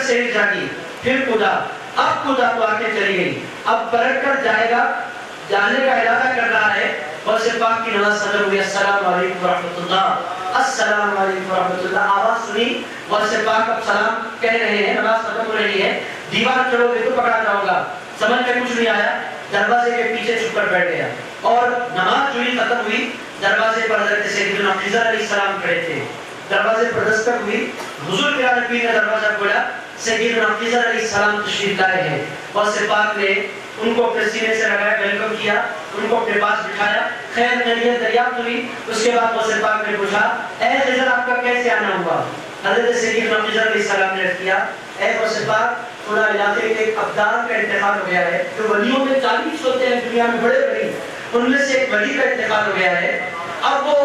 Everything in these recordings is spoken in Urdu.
سیڑھی جاگی، پھر کدا، اب کدا تو آگے چلی گئی، اب پلٹ کر جائے گا، جانے کا ارادہ کر رہا ہے، غوث پاک کی نماز ختم ہوئی، السلام علیکم ورحمۃ اللہ، السلام علیکم ورحمۃ اللہ، آواز سنی، غوث پاک اب سلام کہہ رہے ہیں، نماز ختم ہو رہی ہے، دیوار چڑھو گے تو پکڑا جاؤں گا، سمجھ میں کچھ نہیں آیا، دروازے کے پیچھے چھپ کر بیٹھ گیا، اور نماز جو ہی ختم ہوئی، دروازے پر حضرت سیدنا خضر علیہ السلام کھڑے تھے، دروازے پر دستک ہوئی، حضور کے نبی نے دروازہ کھولا، سیدنا خضر علیہ السلام تشریف لائے ہیں، غوث پاک نے ان کو اپنے سینے سے لگایا، ویلکم کیا، ان کو اپنے پاس بٹھایا، خیر خیریت دریافت ہوئی، اس کے بعد غوث پاک نے پوچھا، اے خضر آپ کا کیسے آنا ہوا؟ حضرت سیدنا خضر علیہ السلام نے عرض کیا، اے غوث پاک تھوڑا علاقے کے ایک ابدال کا انتقال ہو گیا ہے، جو ولیوں میں 40 ہوتے ہیں دنیا میں بڑے ولی، ان میں سے ایک ولی کا انتقال ہو گیا ہے، اب وہ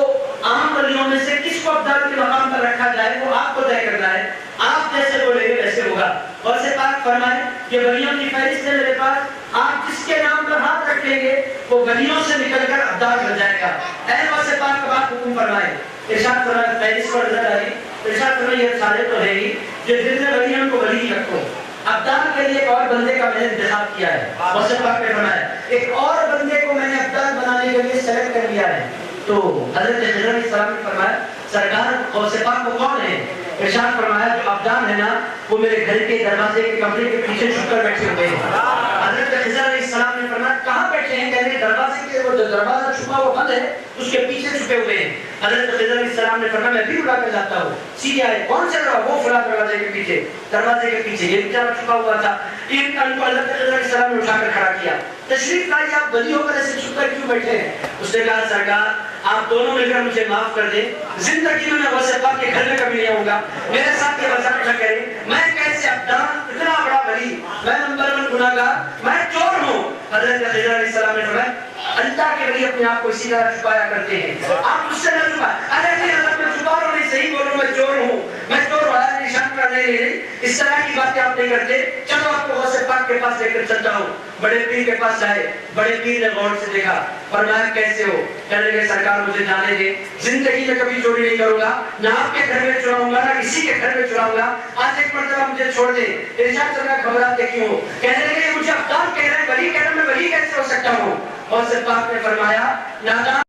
عام ولیوں میں سے کس کو ابدال کے مقام پر رکھا جائے وہ آپ کو طے کرنا ہے، آپ جیسے بولیں گے ویسے ہوگا۔ غوث پاک فرمائے کہ ولیوں کی فہرست ہے میرے پاس، آپ جس کے نام پر ہاتھ رکھیں گے وہ ولیوں سے نکل کر ابدال بن جائے گا۔ اے غوث پاک کا بات حکم فرمائے، ارشاد فرمائے فہرست پر نظر آئی، ارشاد فرمائے یہ سارے تو ہے ہی، جو جن میں ولی ان کو ولی ہی رکھو، ابدال کے لیے ایک اور بندے کا میں نے انتخاب کیا ہے۔ غوث پاک نے فرمایا ایک اور بندے کو میں نے ابدال بنانے کے لیے سلیکٹ کر لیا ہے، تو حضرت خضر علیہ السلام نے فرمایا سرکار غوث پاک وہ کون ہے؟ ارشاد فرمایا جو ابدال ہے نا وہ میرے گھر کے دروازے کے کمرے کے پیچھے چھپ کر بیٹھے ہوئے ہیں۔ حضرت خضر علیہ السلام نے فرمایا کہاں بیٹھے ہیں؟ کہنے دروازے کے وہ جو دروازہ چھپا وہ بند ہے اس کے پیچھے چھپے ہوئے ہیں۔ حضرت خضر علیہ السلام نے فرمایا میں بھی اٹھا کر جاتا ہوں، سیدھے آئے کون چل رہا وہ فلاں دروازے کے پیچھے، دروازے کے پیچھے یہ بیچارہ چھپا ہوا تھا، ان کو حضرت خضر علیہ السلام نے اٹھا کر کھڑا کیا، تشریف لائیے آپ ولی ہو کر ایسے چھپ کر کیوں بیٹھے ہیں؟ اس نے کہا سرکار آپ دونوں مل کر مجھے معاف کر دیں، زندگی میں غوث پاک کے گھر میں کبھی نہیں آؤں گا، میرے ساتھ یہ مذاق نہ کریں، میں کیسے ابدال اتنا بڑا ولی، میں نمبر 1 گناہگار، میں چور ہوں۔ حضرت خضر علیہ السلام نے فرمایا اللہ کے ولی اپنے آپ کو اسی طرح چھپایا کرتے ہیں، آپ اس سے نہ چھپائیں، ارے نہیں حضرت میں چھپا رہا ہوں، نہیں صحیح بولوں میں چور ہوں، میں چور والا نشان کرنے نہیں، اس طرح کی باتیں آپ نہیں کرتے، چلو آپ کو غوث پاک کے پاس لے کر چلتا ہوں۔ بڑے پیر کے پاس جائے، بڑے پیر نے غور سے دیکھا، فرمایا کیسے ہو؟ کہنے لگے سرکار مجھے جانے دے، زندگی میں کبھی چوری نہیں کروں گا، نہ آپ کے گھر میں چراؤں گا نہ کسی کے گھر میں چراؤں گا، آج ایک مرتبہ مجھے چھوڑ دے۔ ارشاد فرمایا گھبراتے کیوں ہو؟ کہنے لگے مجھے ابدال کہہ رہے ہیں، ولی کہہ رہے ہیں، میں ولی کیسے ہو سکتا ہوں؟ غوث پاک نے فرمایا نادان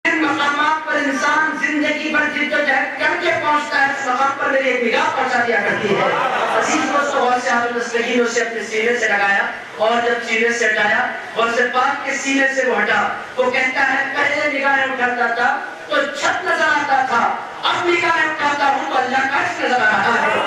جن مقامات پر انسان زندگی بھر جدوجہد کر کے پہنچتا ہے اس مقام پر میری ایک نگاہ پہنچا دیا کرتی ہے۔ عزیز دوستو غوث اعظم دستگیر نے اسے اپنے سینے سے لگایا، اور جب سینے سے ہٹایا غوث پاک کے سینے سے وہ ہٹا، وہ کہتا ہے پہلے نگاہیں اٹھاتا تھا تو چھت نظر آتا تھا، اب نگاہیں اٹھاتا ہوں تو اللہ کا عرش نظر آتا ہے۔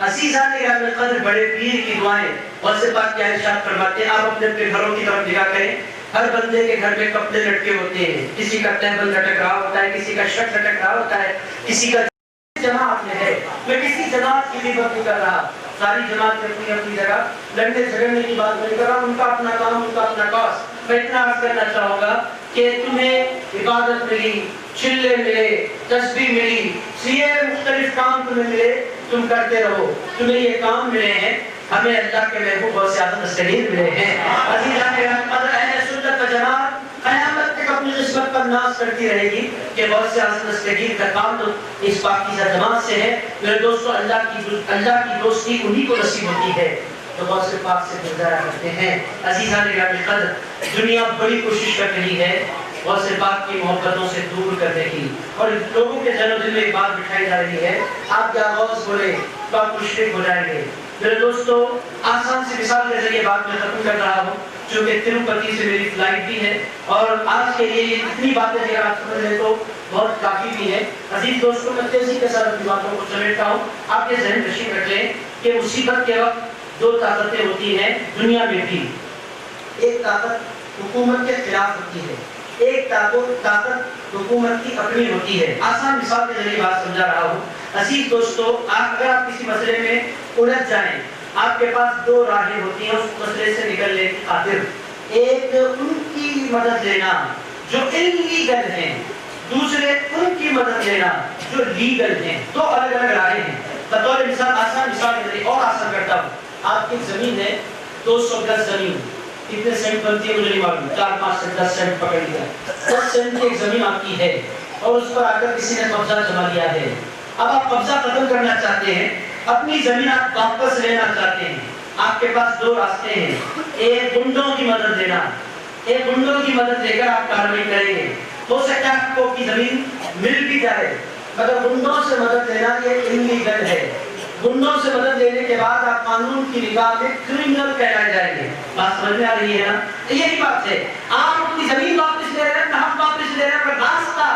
عزیزان قدر بڑے پیر کی دعائیں غوث پاک کیا ارشاد فرماتے ہیں، آپ اپنے اپنے گھروں کی طرف نگاہ کریں، ہر بندے کے گھر میں کپڑے لٹکے ہوتے ہیں، کسی کا تہبند لٹک رہا ہوتا ہے، کسی کا شرٹ لٹک رہا ہوتا ہے، کسی کا جماعت میں ہے، میں کسی جماعت کی بھی بات نہیں کر رہا، ساری جماعت میں اپنی اپنی جگہ لڑنے جھگڑنے کی بات نہیں کر رہا، ان کا اپنا کام ان کا اپنا کاس۔ میں اتنا عرض کرنا چاہوں گا کہ تمہیں عبادت ملی، چلے ملے، تسبیح ملی، یہ مختلف کام تمہیں ملے، تم کرتے رہو، تمہیں یہ کام ملے ہیں، ہمیں اللہ کے محبوب غوث اعظم دستگیر ملے ہیں۔ عزیزان قدر اہل سنت و جماعت قیامت تک اپنی قسمت پر ناز کرتی رہے گی کہ غوث اعظم دستگیر کا کام تو اس پاکیزہ جماعت سے ہے۔ میرے دوستو اللہ کی دوستی انہی کو نصیب ہوتی ہے تو غوث پاک سے گزارا کرتے ہیں۔ عزیزان قدر دنیا بڑی کوشش کر رہی ہے غوث پاک کی محبتوں سے دور کرنے کی، اور لوگوں کے ذہن و دل میں ایک بات بٹھائی جا رہی ہے آپ کیا غوث بولے تو آپ مشرک ہو جائیں گے۔ میرے دوستو آسان سی مثال کے ذریعے بات میں ختم کر رہا ہوں، چونکہ تروپتی سے میری فلائٹ بھی ہے اور آج کے لیے یہ اتنی باتیں اگر آپ سمجھ لیں تو بہت کافی بھی ہے۔ عزیز دوستو میں تیزی کے ساتھ اپنی باتوں کو سمیٹتا ہوں، آپ کے ذہن نشین رکھ لیں کہ مصیبت کے وقت دو طاقتیں ہوتی ہیں دنیا میں بھی، ایک طاقت حکومت کے خلاف ہوتی ہے، ایک طاقت حکومت کی اپنی ہوتی ہے۔ آسان مثال کے ذریعے بات سمجھا رہا ہوں۔ عزیز دوستو اگر آپ کسی مسئلے میں الجھ جائیں، آپ کے پاس دو راہیں ہوتی ہیں اس مسئلے سے نکلنے کی خاطر، ایک ان کی مدد لینا جو انلیگل ہیں، دوسرے ان کی مدد لینا جو لیگل ہیں، دو الگ الگ راہیں ہیں۔ بطور مثال آسان مثال کے ذریعے اور آسان کرتا ہوں، آپ کی زمین ہے 200 گز زمین، کتنے سینٹ بنتی ہے مجھے نہیں معلوم، 4-5 سے 10 سینٹ پکڑ لیا، 10 سینٹ کی ایک زمین آپ کی ہے اور اس پر آ کر کسی نے قبضہ جما لیا ہے. اب آپ قبضہ ختم کرنا چاہتے ہیں، اپنی زمین آپ واپس لینا چاہتے ہیں. آپ کے پاس دو راستے ہیں، ایک گنڈوں کی مدد لینا، ایک گنڈوں کی مدد لے کر آپ کارروائی کریں گے. ہو سکتا ہے آپ کو کی زمین مل بھی جائے، مگر گنڈوں سے مدد لینا یہ انلیگل ہے. گنڈوں سے مدد لینے کے بعد آپ قانون کی نگاہ میں کرمنل کہلائے جائیں گے. بات سمجھ میں آ رہی ہے نا؟ یہی بات ہے. آپ اپنی زمین واپس لے رہے ہیں، حق واپس لے رہے ہیں، پر راستہ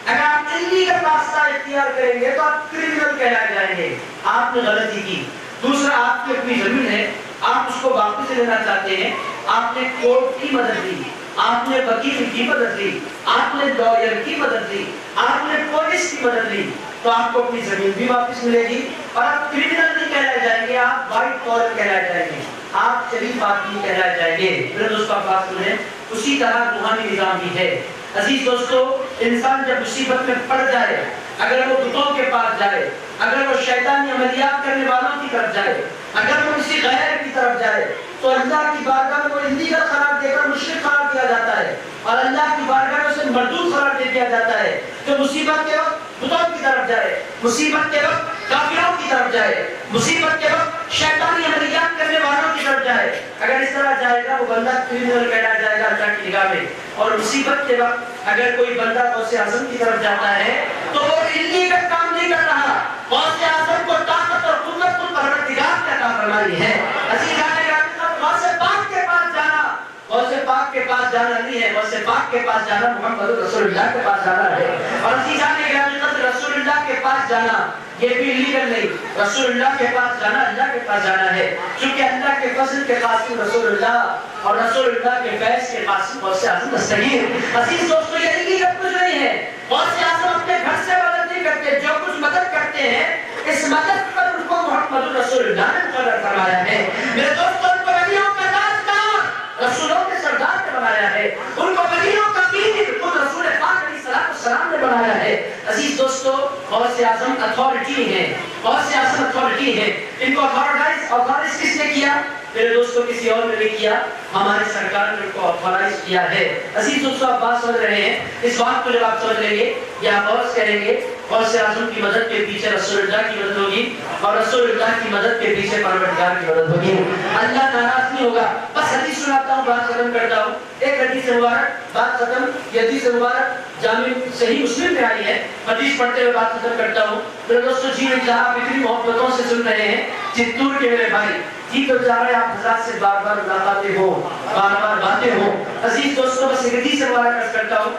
اگر آپ انلیگل راستہ اختیار کریں گے تو آپ کرمنل کہلائے جائیں گے. آپ نے غلطی کی. دوسرا، آپ کی اپنی زمین ہے، آپ اس کو واپس لینا چاہتے ہیں، آپ نے کورٹ کی مدد لی، آپ نے وکیل کی مدد لی، آپ نے لائر کی مدد لی، آپ نے پولیس کی مدد لی، تو آپ کو اپنی زمین بھی واپس ملے گی اور آپ کرمنل نہیں کہلائے جائیں گے، آپ وائٹ کالر کہلائے جائیں گے، آپ شریف آدمی کہلائے جائیں گے. پھر دوستوں بات سنیں، اسی طرح روحانی نظام بھی ہے. عزیز دوستو، انسان جب مصیبت میں پڑ جائے، اگر وہ بتوں کے پاس جائے، اگر وہ شیطانی عملیات کرنے والوں کی طرف جائے، اگر وہ کسی غیر کی طرف جائے، تو اللہ کی بارگاہ میں وہ انلیگل قرار دے کر مشرک قرار دیا جاتا ہے اور اللہ کی بارگاہ میں اسے مردود قرار دے دیا جاتا ہے. جو مصیبت کے وقت بتوں کی طرف جائے، مصیبت کے وقت کافروں کی طرف جائے، مصیبت کے وقت شیطانی عملیات کرنے والوں کی طرف جائے، اگر اس طرح جائے گا وہ بندہ کرمنل کہلایا جائے گا اللہ کی نگاہ میں. اور مصیبت کے وقت اگر کوئی بندہ غوث اعظم کی طرف جاتا ہے تو وہ انلیگل کام نہیں کر رہا. غوث اعظم کو طاقت اور قدرت کو پروردگار نے عطا فرمائی ہے. عزیزان گرامی، غوث پاک کے پاس جانا، غوث پاک کے پاس جانا نہیں ہے، غوث پاک کے پاس جانا محمد رسول اللہ کے پاس جانا ہے. اور عزیزان گرامی، رسول اللہ کے پاس جانا یہ بھی انلیگل نہیں. رسول اللہ کے پاس جانا اللہ کے پاس جانا ہے، کیونکہ اللہ کے فضل کے قاسم رسول اللہ اور رسول اللہ کے فیض کے قاسم غوث اعظم دستگیر. عزیز دوستو، یہ انلیگل کچھ نہیں ہے. غوث اعظم اپنے گھر سے مدد نہیں کرتے، جو کچھ مدد کرتے ہیں اس مدد پر ان کو محمد رسول اللہ نے مقرر فرمایا ہے. میرے دوستو، ان کو ولیوں کا تاجدار، رسولوں کے سردار نے بنایا ہے، ان کو ولیوں کا پیر خود رسول پاک علیہ السلام نے بنایا ہے. عزیز دوستو، غوث اعظم اتھارٹی ہے، غوث اعظم اتھارٹی ہے. ان کو اتھارائز کس نے کیا؟ میرے دوستو، کسی اور نے نہیں کیا، ہمارے سرکار نے ان کو اتھارائز کیا ہے. عزیز دوستو، آپ بات سمجھ رہے ہیں؟ اس بات کو جب آپ سمجھ لیں گے یا غوث کریں گے، غوث اعظم کی مدد کے پیچھے رسول اللہ کی مدد ہوگی اور رسول اللہ کی مدد کے پیچھے پروردگار کی مدد ہوگی. اللہ ناراض نہیں ہوگا. بس حدیث سناتا ہوں، بات ختم کرتا ہوں. ایک حدیث مبارک، بات ختم. یہ حدیث مبارک جامع صحیح مسلم میں آئی ہے. حدیث پڑھتے ہوئے بات ختم کرتا ہوں. میرے دوستو، جی میں آپ اتنی محبتوں سے سن رہے ہیں، چتور کے میرے بھائی جی تو چاہ رہے آپ حضرات سے بار بار ملاقاتیں ہو، بار بار باتیں ہو. عزیز دوستو، بس ایک حدیث مبارک کرتا ہوں.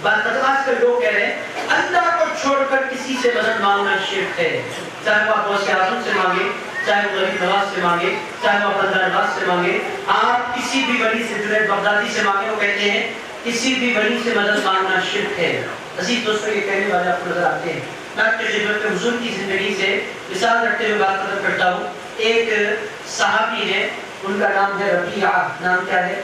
بات آج کل لوگ کہہ رہے ہیں اللہ کو چھوڑ کر کسی سے مدد مانگنا شرک ہے. چاہے وہ غوث اعظم سے مانگے، چاہے وہ غریب نواز سے مانگے، چاہے وہ بندر نواز سے مانگے، آپ کسی بھی ولی سے، جنید بغدادی سے مانگے. وہ کہتے ہیں کسی بھی ولی سے مدد مانگنا شرک ہے. عزیز دوستو، یہ کہنے والے آپ کو نظر آتے ہیں. میں آپ کے خدمت میں حضور کی زندگی سے مثال رکھتے ہوئے بات ختم کرتا ہوں. ایک صحابی ہے، ان کا نام ہے ربیعہ. نام کیا ہے؟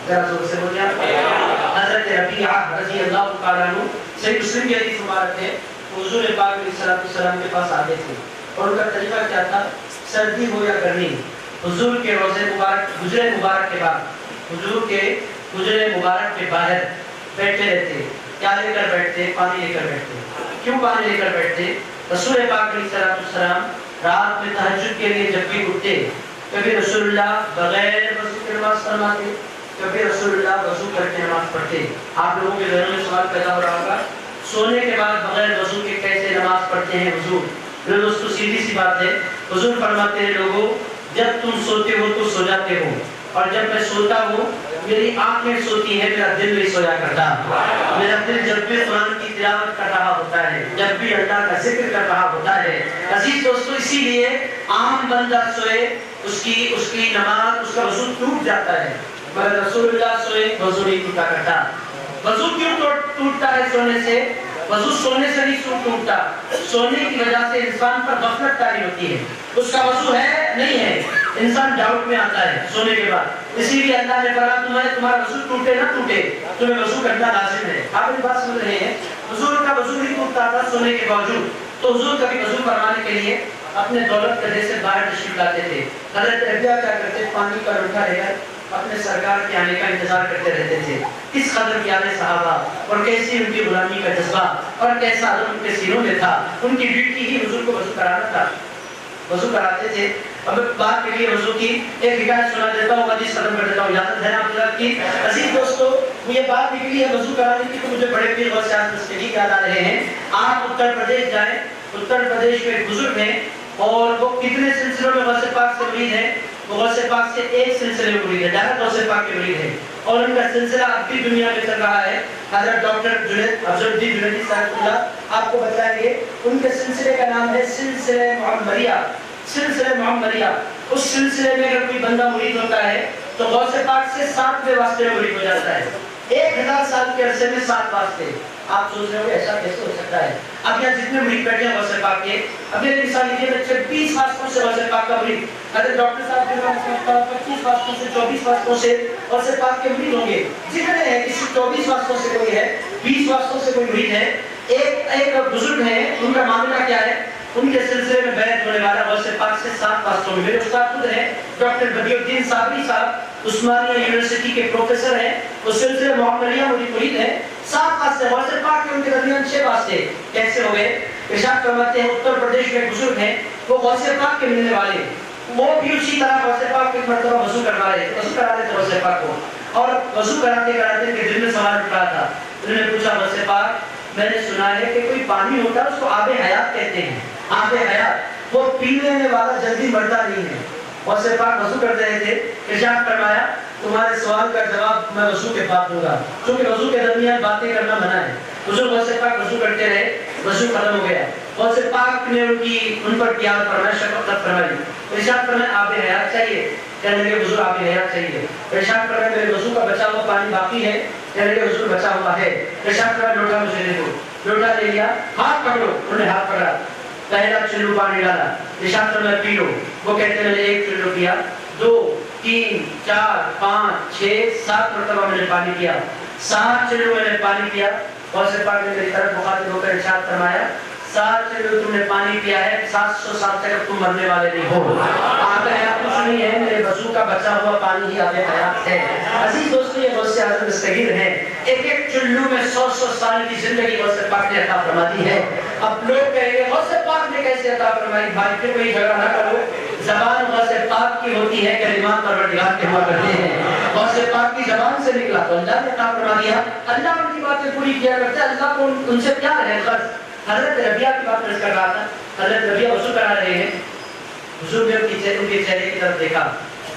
ذرا زور سے بولیں. حضرت ربیعہ رضی اللہ تعالیٰ عنہ، صحیح مسلم کی حدیث مبارک ہے، حضور پاک علیہ السلام کے پاس آتے تھے اور ان کا طریقہ کیا تھا؟ سردی ہو یا گرمی، حضور کے روضے مبارک، حجرے مبارک کے بعد، حضور کے حجرے مبارک کے باہر بیٹھے رہتے. کیا لے کر بیٹھتے؟ پانی لے کر بیٹھتے. کیوں پانی لے کر بیٹھتے؟ رسول پاک علیہ السلام رات میں تہجد کے لیے جب بھی اٹھتے، کبھی رسول اللہ بغیر وضو کے نماز فرماتے، کبھی رسول اللہ وضو کر کے نماز پڑھتے. آپ لوگوں کے ذہن میں سوال پیدا ہو رہا ہوگا، سونے کے بعد بغیر وضو کے کیسے نماز پڑھتے ہیں حضور؟ میرے دوستو، سیدھی سی بات ہے. حضور فرماتے ہیں لوگوں، جب تم سوتے ہو تو سو جاتے ہو، اور جب میں سوتا ہوں میری آنکھیں سوتی ہیں، میرا دل نہیں سویا کرتا. میرا دل جب بھی قرآن کی تلاوت کر رہا ہوتا ہے، جب بھی اللہ کا ذکر کر رہا ہوتا ہے. عزیز دوستو، اسی لیے عام بندہ سوئے اس کی نماز، اس کا وضو ٹوٹ جاتا ہے، مگر رسول اللہ سوئے وضو نہیں ٹوٹا کرتا. وضو کیوں ٹوٹتا ہے سونے سے؟ وضو سونے سے نہیں ٹوٹتا، سونے کی وجہ سے انسان پر غفلت طاری ہوتی ہے. اس کا وضو ہے نہیں ہے، انسان ڈاؤٹ میں آتا ہے سونے کے بعد. اسی لیے اللہ نے فرمایا تمہارا وضو ٹوٹے نہ ٹوٹے، تمہیں وضو کرنا لازم ہے. آپ یہ بات سمجھ رہے ہیں؟ حضور کا وضو نہیں ٹوٹتا تھا سونے کے باوجود. تو حضور کبھی وضو فرمانے کے لیے اپنے دولت قدرے سے باہر تشریف لاتے تھے. حضرت ربیعہ کیا کرتے؟ پانی کا لوٹا لے کر اپنے سرکار کے آنے کا انتظار کرتے رہتے تھے. کس قدر پیارے صحابہ اور کیسی ان کی غلامی کا جذبہ اور کیسا عدم ان کے سینوں میں تھا. ان کی ڈیوٹی ہی حضور کو وضو کرانا تھا. وضو کراتے تھے. اب بات کے لیے وضو کی ایک حکایت سنا دیتا ہوں, حدیث ختم کر دیتا ہوں. اجازت ہے نا آپ حضرات کی؟ عزیز دوستو, یہ بات نکلی ہے وضو کرانے کی تو مجھے بڑے پیر غوث اعظم دستگیر یاد آ رہے ہیں. آپ اتر پردیش جائیں, اتر پردیش میں ایک بزرگ ہیں اور وہ کتنے سلسلوں میں غوث پاک سے مرید ہیں. وہ غوث پاک سے ایک سلسلے میں مرید ہے, ڈائریکٹ غوث پاک کے مرید ہیں اور ان کا سلسلہ اب بھی دنیا میں چل رہا ہے. حضرت ڈاکٹر جنید افضل الدین جنیدی صاحب اللہ آپ کو بتائیں گے. ان کے سلسلے کا نام ہے سلسلہ محمدیہ. سلسلہ محمدیہ, اس سلسلے میں اگر کوئی بندہ مرید ہوتا ہے تو غوث پاک سے 7ویں واسطے میں مرید ہو جاتا ہے. 1000 سال کے عرصے میں 7 واسطے. آپ سوچ رہے ہو ایسا کیسے ہو سکتا ہے؟ اب یہاں جتنے مرید بیٹھے ہیں غوث پاک کے, اب میری مثال لیجیے بچے 20 واسطوں سے غوث پاک کا مرید, حضرت ڈاکٹر صاحب کے 25 واسطوں سے 24 واسطوں سے غوث پاک کے مرید ہوں گے. جتنے ہیں کسی 24 واسطوں سے کوئی ہے, 20 واسطوں سے کوئی مرید ہے. ایک بزرگ ہیں, ان کا معاملہ کیا ہے؟ ان کے سلسلے میں بیعت ہونے والا غوث پاک سے 7 واسطوں میں. میرے استاد خود ہیں ڈاکٹر بدیع الدین صابری صاحب, عثمانیہ یونیورسٹی کے پروفیسر ہیں. وہ سلسلے محمدیہ مرید ہیں. 7 واسطے غوث پاک کے ان کے درمیان 6 واسطے کیسے ہو گئے؟ ارشاد فرماتے ہیں اتر پردیش میں بزرگ ہیں, وہ غوث پاک کے ملنے والے, وہ بھی اسی طرح غوث پاک کو ایک مرتبہ وضو کروا رہے تھے, وضو کرا رہے تھے غوث پاک کو. اور وضو کراتے کراتے ان کے دل میں سوال اٹھ رہا تھا. انہوں نے پوچھا غوث پاک, میں نے سنا ہے کہ کوئی پانی ہوتا ہے اس کو آب حیات کہتے ہیں, آب حیات, وہ پینے والا جلدی مرتا نہیں ہے. غوث پاک وضو کر رہے تھے, ارشاد فرمایا تمہارے سوال کا جواب میں وضو کے بعد دوں گا, کیونکہ وضو کے درمیان باتیں کرنا منع ہے. حضور غوث پاک وضو کرتے رہے, وضو ختم ہو گیا. غوث پاک نے ان پر پیار فرمایا, شفقت فرمائی. ارشاد فرمایا آب حیات چاہیے, کہنے لگے حضور آب حیات چاہیے. ارشاد فرمایا میرے وضو کا بچا ہوا پانی باقی ہے, کہنے لگے حضور بچا ہوا ہے. ارشاد فرمایا لوٹا مجھے دے دو. لوٹا لے لیا, ہاتھ پکڑو. انہوں نے ہاتھ پکڑا, پہلا چلو پانی ڈالا, ارشاد فرمایا پی لو. وہ کہتے ہیں میں نے 1 چلو پیا, 2 3 4 5 6 7 مرتبہ میں نے پانی پیا, 7 چلو میں نے پانی پیا. غوث پاک نے میری طرف مخاطب ہو کر ارشاد فرمایا 7 چلو تم نے پانی پیا ہے, 700 سال تک تم مرنے والے نہیں ہو. آب حیات کچھ نہیں ہے, میرے وضو کا بچا ہوا پانی ہی آب حیات ہے. عزیز دوستو, یہ غوث اعظم دستگیر ہیں. ایک ایک چلو میں 100 سال کی زندگی غوث پاک نے عطا فرما دی ہے. اب لوگ کہیں گے غوث پاک نے کیسے عطا فرمائی؟ بھائی پھر کوئی جھگڑا نہ کرو. زبان غوث پاک کی ہوتی ہے, کلمات پروردگار کے ہوا کرتے ہیں. غوث پاک کی زبان سے نکلا تو اللہ نے عطا فرما دیا. اللہ ان کی باتیں پوری کیا کرتے ہیں, اللہ کو ان سے پیار ہے. حضرت ربیعہ کی بات کر رہا تھا. حضرت ربیعہ وضو کرا رہے ہیں. حضور نے ان کے چہرے کی طرف دیکھا,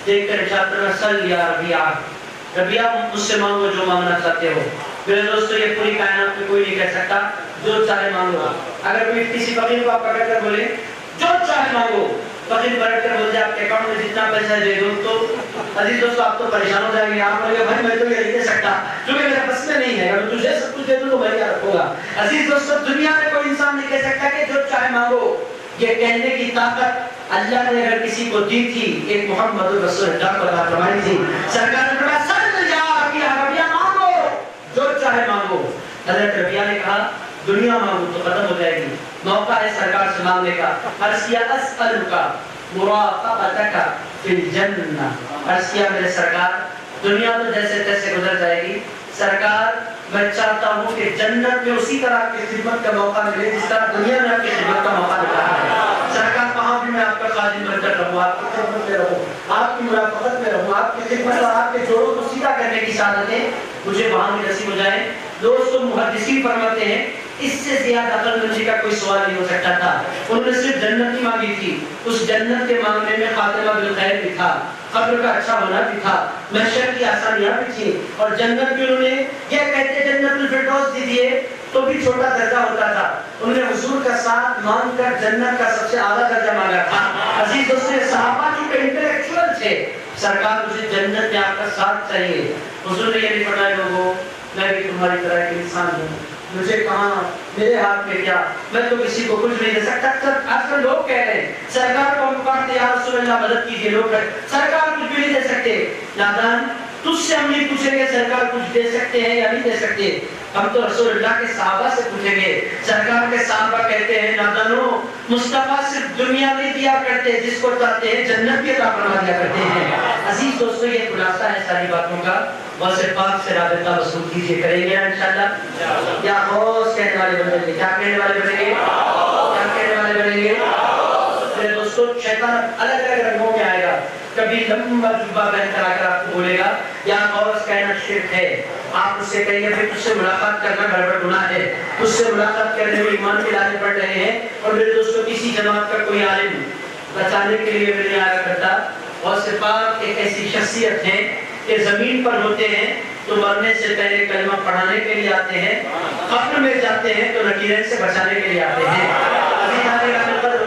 دیکھ کر ارشاد فرمایا صل یا ربیعہ, ربیعہ مجھ سے مانگو جو مانگنا چاہتے ہو. میرے دوستو, یہ پوری کائنات میں کوئی نہیں کہہ سکتا جو چاہے مانگو. اگر کوئی کسی فقیر کو آپ پکڑ کر بولے جو چاہے مانگو, فقیر پلٹ کر بولتے آپ کے اکاؤنٹ میں جتنا پیسہ دے دو, تو عزیز دوستو آپ تو پریشان ہو جائیں گے. آپ بولے بھائی میں تو یہ نہیں دے سکتا کیونکہ میرے بس میں نہیں ہے, اگر تجھے سب کچھ دے دوں تو میں کیا رکھوں گا. عزیز دوستو, دنیا میں کوئی انسان نہیں کہہ سکتا کہ جو چاہے مانگو. یہ کہنے کی طاقت اللہ نے اگر کسی کو دی تھی, ایک محمد رسول اللہ کو عطا فرمائی تھی. سرکار نے فرمایا صل یا ربیعہ, مانگو جو چاہے مانگو. حضرت ربیعہ نے کہا دنیا مانگو تو ختم ہو جائے گی, موقع ہے سرکار سے مانگنے کا. عرض کیا اسألک مراقبتک فی الجنہ. عرض کیا میرے سرکار دنیا تو جیسے تیسے گزر جائے گی, سرکار میں چاہتا ہوں کہ جنت میں اسی طرح آپ کی خدمت کا موقع ملے جس طرح دنیا میں آپ کی خدمت کا موقع ملا ہے. سرکار وہاں بھی میں آپ کا خادم بن کر رہوں, آپ کی خدمت میں رہوں, آپ کی مرافقت میں رہوں, آپ کی خدمت اور آپ کے جوڑوں کو سیدھا کرنے کی سعادتیں مجھے وہاں بھی نصیب ہو جائیں. دوستو, محدثین فرماتے ہیں اس سے زیادہ عقل مندی کا کوئی سوال نہیں ہو سکتا تھا. انہوں نے صرف جنت کی مانگی تھی, اس جنت کے مانگنے میں خاتمہ بالخیر بھی تھا, قبر کا اچھا ہونا بھی تھا, محشر کی آسانیاں بھی تھی, اور جنت بھی انہوں نے یہ کہتے جنت الفردوس دی دیے تو بھی چھوٹا درجہ ہوتا تھا. انہوں نے حضور کا ساتھ مانگ کر جنت کا سب سے اعلیٰ درجہ مانگا تھا. عزیز دوستو, صحابہ چونکہ انٹلیکچوئل تھے, سرکار مجھے جنت میں آپ کا ساتھ چاہیے. حضور نے یہ نہیں فرمایا لوگوں میں بھی تمہاری طرح ایک انسان ہوں, مجھے کہاں, میرے ہاتھ میں کیا, میں تو کسی کو کچھ نہیں دے سکتا. آج کل لوگ کہہ رہے ہیں سرکار کو ہم پکڑتے یا رسول اللہ مدد کیجیے, لوگ سرکار کچھ بھی نہیں دے سکتے. نادان, تجھ سے ہم نہیں پوچھیں گے سرکار کچھ دے سکتے ہیں یا نہیں دے سکتے, ہم تو رسول اللہ کے صحابہ سے پوچھیں گے. سرکار کے صحابہ کہتے ہیں نادانو مصطفیٰ صرف دنیا نہیں دیا کرتے, جس کو چاہتے ہیں جنت بھی عطا فرما دیا کرتے ہیں. عزیز دوستو یہ خلاصہ ہے ساری باتوں کا. غوث پاک سے رابطہ وصول کیجیے, کریں گے انشاءاللہ. یا غوث کہنے والے بنیں گے, کیا کہنے والے بنیں گے, کیا کہنے والے بنیں گے. میرے دوستو شیطان الگ الگ رنگوں میں آئے گا. کبھی لمبا جبہ پہن کر آ کر آپ کو بولے گا یا غوث کہنا شرک ہے. آپ اس سے کہیں گے پھر تجھ سے ملاقات کرنا گڑبڑ گناہ ہے, اس سے ملاقات کرنے میں ایمان کے لانے پڑ رہے ہیں. اور میرے دوستو کسی جماعت کا کوئی عالم بچانے کے لیے بھی نہیں آیا کرتا. غوث پاک ایک ایسی شخصیت ہے کہ زمین پر ہوتے ہیں تو مرنے سے پہلے کلمہ پڑھانے کے لیے آتے ہیں, قبر میں جاتے ہیں تو نکیرین سے بچانے کے لیے آتے ہیں.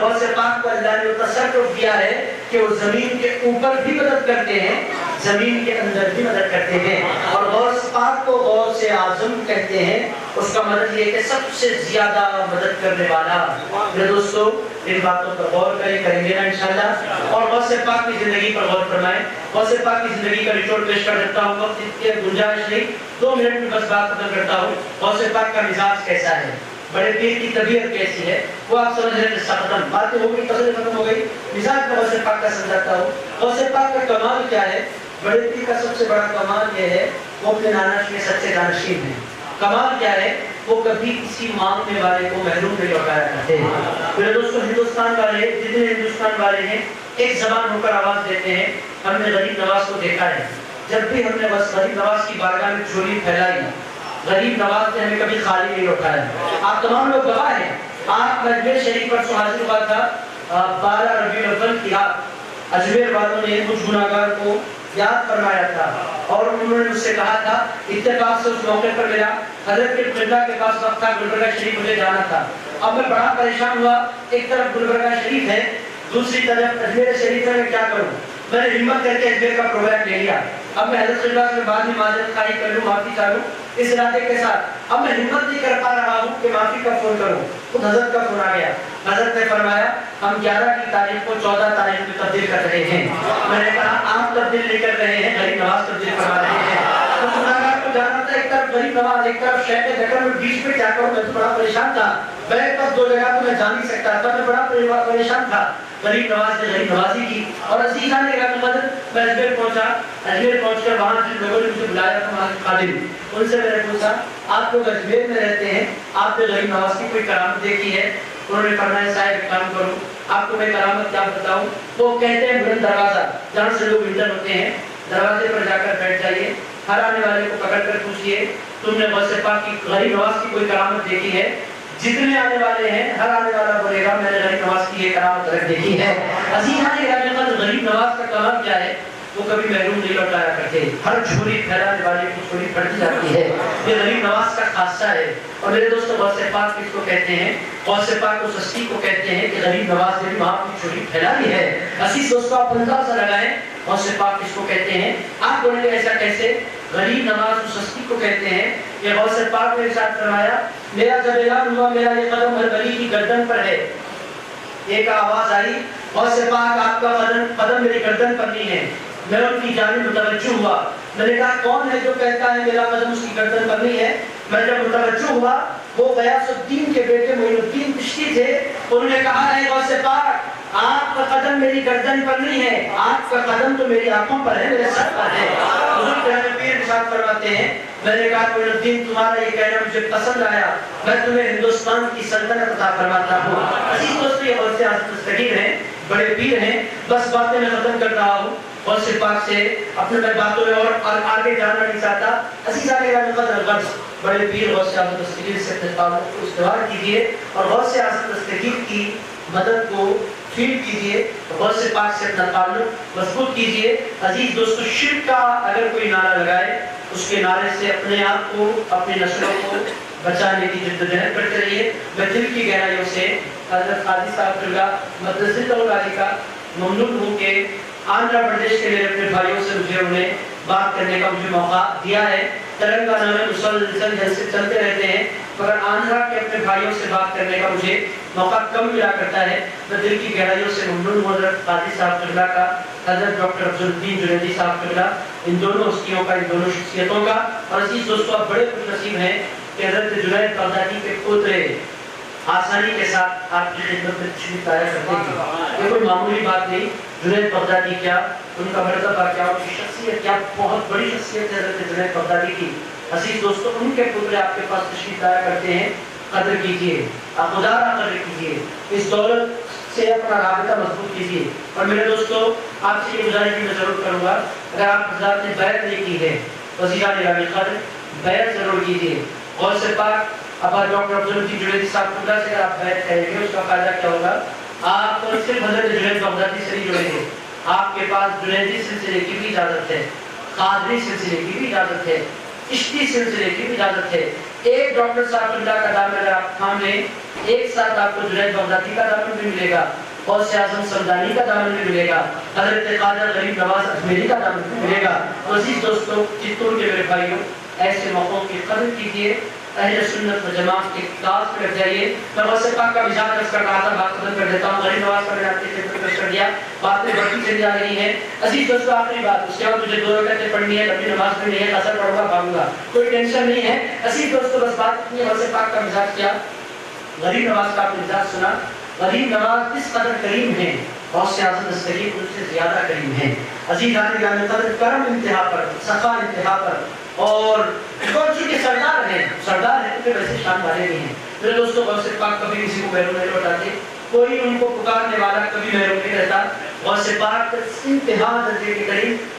غوث پاک کو اللہ نے تصرف دیا ہے کہ وہ زمین کے اوپر بھی مدد کرتے ہیں, زمین کے اندر بھی مدد کرتے ہیں. اور غوث پاک کو غوث اعظم کہتے ہیں. اس کا مدد یہ کہ سب سے زیادہ مدد کرنے والا. میرے دوستو ان باتوں پر غور کریں گے نا انشاءاللہ. اور غوث پاک کی زندگی پر غور فرمائیں. غوث پاک کی زندگی کا نچوڑ پیش کر دیتا ہوں, وقت کی گنجائش نہیں, 2 منٹ میں بس بات ختم کرتا ہوں. غوث پاک کا مزاج کیسا ہے, بڑے پیر کی طبیعت کیسی ہے, وہ آپ سمجھ رہے ہیں. ختم باتیں ہو گئی, قصر ختم ہو گئی. مزاج کا غوث پاک کا سمجھاتا ہوں. غوث پاک کا کمال کیا ہے, بڑے پیر کا سب سے بڑا کمال یہ ہے وہ اپنے نانش میں سچے دانشین ہیں. کمال کیا ہے, وہ کبھی کسی مانگنے والے کو محروم نہیں لوٹایا کرتے. میرے دوستو ہندوستان والے جتنے ہندوستان والے ہیں ایک زبان ہو کر آواز دیتے ہیں. ہم نے غریب نواز کو دیکھا ہے, جب بھی ہم نے بس غریب نواز کی بارگاہ میں جھولی پھیلائی, غریب نواز نے ہمیں کبھی خالی نہیں لوٹایا. آپ تمام لوگ گواہ ہیں. آپ اجمیر شریف پر حاضر ہوا تھا 12 ربیع الاول کی رات. اجمیر والوں نے مجھ گناہگار کو یاد فرمایا تھا اور انہوں نے مجھ سے کہا تھا, اتفاق سے اس موقع پر میرا حضرت کے قبلہ کے پاس وقت تھا, گلبرگہ شریف مجھے جانا تھا. اب میں بڑا پریشان ہوا, ایک طرف گلبرگہ شریف ہے, دوسری طرف اجمیر شریف ہے, میں کیا کروں. میں نے ہمت کر کے اجمیر کا پروگرام لے لیا. اب میں حضرت قبلہ سے بعد میں معذرت خواہی کر لوں, معافی چاہوں اس ارادے کے ساتھ. اب میں ہمت نہیں کر پا رہا ہوں کہ معافی کا فون کروں. خود حضرت کا فون آ گیا. حضرت نے فرمایا ہم 11 کی تاریخ کو 14 تاریخ میں تبدیل کر رہے ہیں. میں نے کہا آپ تبدیل نہیں کر رہے ہیں, غریب نواز تبدیل کروا رہے ہیں. تو گناہگار کو جانا تھا, ایک طرف غریب نواز, ایک طرف شیخ دکر, میں بیچ میں کیا کروں. میں تو بڑا پریشان تھا. بیٹھ پر 2 جگہ تو میں جا نہیں سکتا تھا, میں بڑا پریشان تھا. غریب نواز نے غریب نوازی کی اور عزیزان نے کہا میں اجمیر پہنچا. اجمیر پہنچ کر وہاں جن لوگوں نے مجھے بلایا تھا وہاں کے خادم, ان سے میں نے پوچھا آپ لوگ اجمیر میں رہتے ہیں, آپ نے غریب نواز کی کوئی کرامت دیکھی ہے. انہوں نے فرمایا صاحب ایک کام کروں, آپ کو میں کرامت کیا بتاؤں. وہ کہتے ہیں بلند دروازہ, جہاں سے لوگ انٹر ہوتے ہیں, دروازے پر جا کر بیٹھ جائیے, ہر آنے والے کو پکڑ کر پوچھئے تم نے غوث پاک کی غریب نواز کی کوئی کرامت دیکھی ہے. جتنے آنے والے ہیں ہر آنے والا بولے گا میں نے غریب نواز کی یہ کرامت رکھ دیکھی ہے. عزیزان گرامی, غریب نواز کا کمال کیا ہے, وہ کبھی محروم نہیں لوٹایا کرتے. ہر جھولی پھیلانے والے کی جھولی پڑتی جاتی ہے. یہ غریب نواز کا خاصہ ہے. اور میرے دوستو غوث پاک کس کو کہتے ہیں, غوث پاک اس ہستی کو کہتے ہیں کہ غریب نواز نے بھی وہاں کی جھولی پھیلائی ہے. عزیز دوستو آپ اندازہ لگائیں غوث پاک کس کو کہتے ہیں. آپ بولیں گے ایسا کیسے, غریب نواز اس ہستی کو کہتے ہیں کہ غوث پاک نے ارشاد فرمایا میرا جب اعلان ہوا میرا یہ قدم ہر ولی کی گردن پر ہے. ایک آواز آئی غوث پاک آپ کا قدم میری گردن پر نہیں ہے. میں ان کی جانب متوجہ ہوا, میں نے کہا کون ہے جو کہتا ہے میرا قدم اس کی گردن پر نہیں ہے. میں جب متوجہ ہوا وہ غیاث الدین کے بیٹے معین الدین چشتی تھے. انہوں نے کہا ہے غوث پاک آپ کا قدم میری گردن پر نہیں ہے, آپ کا قدم تو میری آنکھوں پر ہے, میرے سر پر ہے. حضور پیر ارشاد فرماتے ہیں میں نے کہا معین الدین تمہارا یہ کہنا مجھے پسند آیا, میں تمہیں ہندوستان کی سلطنت عطا فرماتا ہوں. عزیز دوستو یہ غوث اعظم دستگیر ہیں, بڑے پیر ہیں. بس باتیں میں ختم کر رہا ہوں. غوث پاک سے اپنے میں باتوں میں اور آگے جانا نہیں چاہتا. عزیزان گرامی قدر غرض بڑے پیر غوث اعظم دستگیر سے اپنے تعلق کو استوار کیجیے اور غوث اعظم دستگیر کی مدد کو فیل کیجیے, غوث پاک سے اپنا تعلق مضبوط کیجیے. عزیز دوستو شرک کا اگر کوئی نعرہ لگائے اس کے نعرے سے اپنے آپ کو اپنی نسلوں کو بچانے کی جدوجہد کرتے رہیے. میں دل کی گہرائیوں سے حضرت قاضی صاحب درگاہ مدرسۃ العالی کا ممنون ہوں کہ آندھرا پردیش کے میرے اپنے بھائیوں سے مجھے انہیں بات کرنے کا مجھے موقع دیا ہے. تلنگانہ میں مسلسل جلسے چلتے رہتے ہیں مگر آندھرا کے اپنے بھائیوں سے بات کرنے کا مجھے موقع کم ملا کرتا ہے. میں دل کی گہرائیوں سے ممنون ہوں حضرت قاضی صاحب قبلہ کا, حضرت ڈاکٹر افضلالدین جنیدی صاحب قبلہ, ان دونوں ہستیوں کا, ان دونوں شخصیتوں کا. اور عزیز دوستو آپ بڑے خوش نصیب ہیں کہ حضرت جنید بغدادی کے پوترے آسانی کے ساتھ آپ کی خدمت میں تشریف لایا کرتے ہیں. یہ کوئی معمولی بات نہیں. جنید بغدادی کیا، ان کا مرتبہ کیا، ان کی شخصیت کیا، بہت بڑی شخصیت ہے حضرت جنید بغدادی کی. عزیز دوستو، ان کے پوترے آپ کے پاس تشریف لایا کرتے ہیں. قدر کیجئے، خدا را قدر کیجئے، اس دولت سے اپنا رابطہ مضبوط کیجئے. اور میرے دوستو، آپ سے یہ گزارش بھی میں ضرور کروں گا، اگر آپ حضرات نے بیعت نہیں کی ہے، وزیران گرامی قدر بیعت ضرور کیجئے. غوث پاک ابا ڈاکٹر عبداللطیف جنیدی صاحب خدا سے اگر آپ بیعت کریں گے، اس کا فائدہ کیا ہوگا؟ آپ صرف حضرت جنید بغدادی سے نہیں جڑیں گے، آپ کے پاس جنیدی سلسلے کی بھی اجازت ہے، قادری سلسلے کی بھی اجازت ہے، چشتی سلسلے کی بھی اجازت ہے. ایک ڈاکٹر صاحب اللہ کا دامن اگر آپ تھام لیں، ایک ساتھ آپ کو جنید بغدادی کا دامن بھی ملے گا، غوث اعظم سمدانی کا دامن بھی ملے گا، حضرت قادر غریب نواز اجمیری کا دامن بھی ملے گا. تو عزیز دوستو، چتور کے میرے بھائیوں، ایسے موقعوں کی قدر کیجیے، اہل سنت و جماعت کے کاس پہ لگ جائیے. میں غوث پاک کا مزاج عرض کر رہا تھا، بات ختم کر دیتا ہوں. غریب نواز کا میں نے آپ کی خدمت پیش کر دیا، باتیں بڑھتی چلی جا رہی ہیں. عزیز دوستو، آخری بات، اس کے بعد مجھے 2 رکعتیں پڑھنی ہے، لمبی نماز بھی نہیں ہے، اثر پڑھوں گا بھاگوں گا، کوئی ٹینشن نہیں ہے. عزیز دوستو، بس بات اتنی ہے، غوث پاک کا مزاج کیا، غریب نواز کا آپ نے مزاج سنا. غریب نواز اس قدر کریم ہیں، غوث اعظم دستگیر ان سے زیادہ کریم ہیں. عزیز آنے قدر کرم انتہا پر، سخا انتہا پر، اور کون چونکہ سردار ہیں تو پھر ویسے شان والے نہیں ہیں. میرے دوستو، غوث پاک کبھی کسی کو محروم نہیں لوٹاتے، کوئی ان کو پکارنے والا کبھی محروم نہیں رہتا. غوث پاک انتہا درجے کے قریب